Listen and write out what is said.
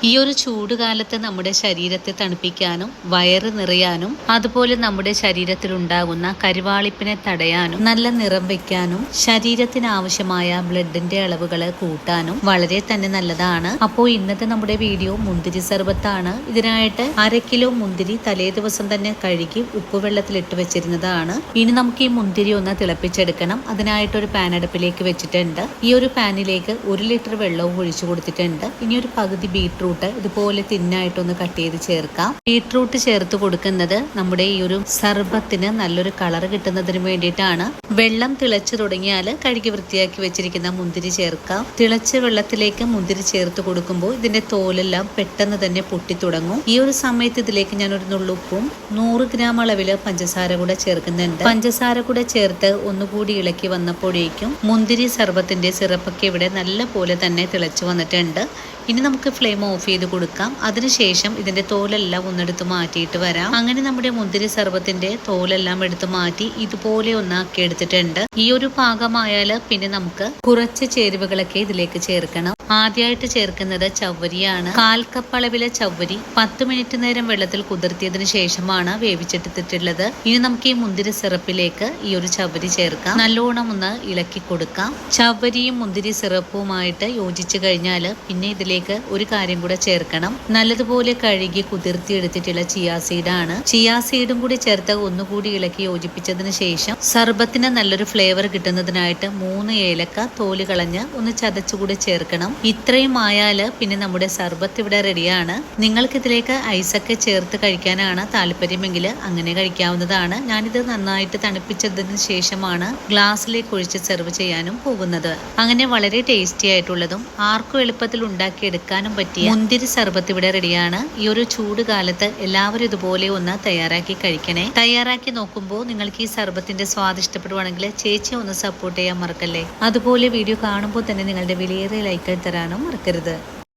ഈ ഒരു ചൂടുകാലത്ത് നമ്മുടെ ശരീരത്തെ തണുപ്പിക്കാനും വയറ് നിറയാനും അതുപോലെ നമ്മുടെ ശരീരത്തിൽ ഉണ്ടാകുന്ന കരിവാളിപ്പിനെ തടയാനും നല്ല നിറം വെക്കാനും ശരീരത്തിന് ആവശ്യമായ ബ്ലഡിന്റെ അളവുകൾ കൂട്ടാനും വളരെ തന്നെ നല്ലതാണ്. അപ്പോൾ ഇന്നത്തെ നമ്മുടെ വീഡിയോ മുന്തിരി സർബത്താണ്. ഇതിനായിട്ട് 1/2 കിലോ മുന്തിരി തലേ ദിവസം തന്നെ കഴുകി ഉപ്പുവെള്ളത്തിൽ ഇട്ട് വെച്ചിരുന്നതാണ്. ഇനി നമുക്ക് ഈ മുന്തിരി ഒന്ന് തിളപ്പിച്ചെടുക്കണം. അതിനായിട്ട് ഒരു പാൻ അടുപ്പിലേക്ക് വെച്ചിട്ടുണ്ട്. ഈ ഒരു പാനിലേക്ക് 1 ലിറ്റർ വെള്ളവും ഒഴിച്ചു കൊടുത്തിട്ടുണ്ട്. ഇനി ഒരു പകുതി ബീട്രൂട്ട് ഇതുപോലെ തിന്നായിട്ടൊന്ന് കട്ട് ചെയ്ത് ചേർക്കാം. ബീട്രൂട്ട് ചേർത്ത് കൊടുക്കുന്നത് നമ്മുടെ ഈ ഒരു സർബത്തിന് നല്ലൊരു കളർ കിട്ടുന്നതിന് വേണ്ടിയിട്ടാണ്. വെള്ളം തിളച്ചു തുടങ്ങിയാൽ കഴുകി വൃത്തിയാക്കി വെച്ചിരിക്കുന്ന മുന്തിരി ചേർക്കാം. തിളച്ച വെള്ളത്തിലേക്ക് മുന്തിരി ചേർത്ത് കൊടുക്കുമ്പോൾ ഇതിന്റെ തോലെല്ലാം പെട്ടെന്ന് തന്നെ പൊട്ടി തുടങ്ങും. ഈ ഒരു സമയത്ത് ഇതിലേക്ക് ഞാൻ ഒരു നുള്ളുപ്പും 100 ഗ്രാം അളവില് പഞ്ചസാര കൂടെ ചേർക്കുന്നുണ്ട്. പഞ്ചസാര കൂടെ ചേർത്ത് ഒന്നുകൂടി ഇളക്കി വന്നപ്പോഴേക്കും മുന്തിരി സർബത്തിന്റെ സിറപ്പൊക്കെ ഇവിടെ നല്ല പോലെ തന്നെ തിളച്ചു വന്നിട്ടുണ്ട്. ഇനി നമുക്ക് ഫ്ലെയിം ഓഫ് ചെയ്ത് കൊടുക്കാം. അതിനുശേഷം ഇതിന്റെ തോലെല്ലാം ഒന്നെടുത്ത് മാറ്റിയിട്ട് വരാം. അങ്ങനെ നമ്മുടെ മുന്തിരി സർബത്തിന്റെ തോലെല്ലാം എടുത്ത് മാറ്റി ഇതുപോലെ ഒന്നാക്കി എടുത്തിട്ടുണ്ട്. ഈ ഒരു പാകമായാൽ പിന്നെ നമുക്ക് കുറച്ച് ചേരുവകളൊക്കെ ഇതിലേക്ക് ചേർക്കണം. ആദ്യമായിട്ട് ചേർക്കുന്നത് ചവ്വരിയാണ്. 1/4 കപ്പ് അളവിലെ ചവ്വരി 10 മിനിറ്റ് നേരം വെള്ളത്തിൽ കുതിർത്തിയതിനു ശേഷമാണ് വേവിച്ചെടുത്തിട്ടുള്ളത്. ഇനി നമുക്ക് ഈ മുന്തിരി സിറപ്പിലേക്ക് ഈ ഒരു ചവ്വരി ചേർക്കാം. നല്ലോണം ഒന്ന് ഇളക്കി കൊടുക്കാം. ചവ്വരിയും മുന്തിരി സിറപ്പുമായിട്ട് യോജിച്ചു കഴിഞ്ഞാൽ പിന്നെ ഇതിലേക്ക് ഒരു കാര്യം കൂടെ ചേർക്കണം. നല്ലതുപോലെ കഴുകി കുതിർത്തി എടുത്തിട്ടുള്ള ചിയാ സീഡാണ്. ചിയാ സീഡും കൂടി ചേർത്ത് ഒന്നുകൂടി ഇളക്കി യോജിപ്പിച്ചതിന് ശേഷം സർബത്തിന് നല്ലൊരു ഫ്ലേവർ കിട്ടുന്നതിനായിട്ട് 3 ഏലക്ക തോല് കളഞ്ഞ് ഒന്ന് ചതച്ചുകൂടി ചേർക്കണം. ഇത്രയും ആയാൽ പിന്നെ നമ്മുടെ സർബത്ത് ഇവിടെ റെഡിയാണ്. നിങ്ങൾക്ക് ഇതിലേക്ക് ഐസൊക്കെ ചേർത്ത് കഴിക്കാനാണ് താല്പര്യമെങ്കിൽ അങ്ങനെ കഴിക്കാവുന്നതാണ്. ഞാനിത് നന്നായിട്ട് തണുപ്പിച്ചതിന് ശേഷമാണ് ഗ്ലാസ്സിലേക്ക് ഒഴിച്ച് സെർവ് ചെയ്യാനും പോകുന്നത്. അങ്ങനെ വളരെ ടേസ്റ്റി ആയിട്ടുള്ളതും ആർക്കും എളുപ്പത്തിൽ ഉണ്ടാക്കിയെടുക്കാനും പറ്റിയ മുന്തിരി സർബത്ത് ഇവിടെ റെഡിയാണ്. ഈ ഒരു ചൂട് കാലത്ത് എല്ലാവരും ഇതുപോലെ ഒന്ന് തയ്യാറാക്കി കഴിക്കണേ. തയ്യാറാക്കി നോക്കുമ്പോൾ നിങ്ങൾക്ക് ഈ സർബത്തിന്റെ സ്വാദ് ഇഷ്ടപ്പെടുവാണെങ്കിൽ ചേച്ചി ഒന്ന് സപ്പോർട്ട് ചെയ്യാൻ മറക്കല്ലേ. അതുപോലെ വീഡിയോ കാണുമ്പോൾ തന്നെ നിങ്ങളുടെ വിലയേറിയ ലൈക്ക് തരാനും മറക്കരുത്.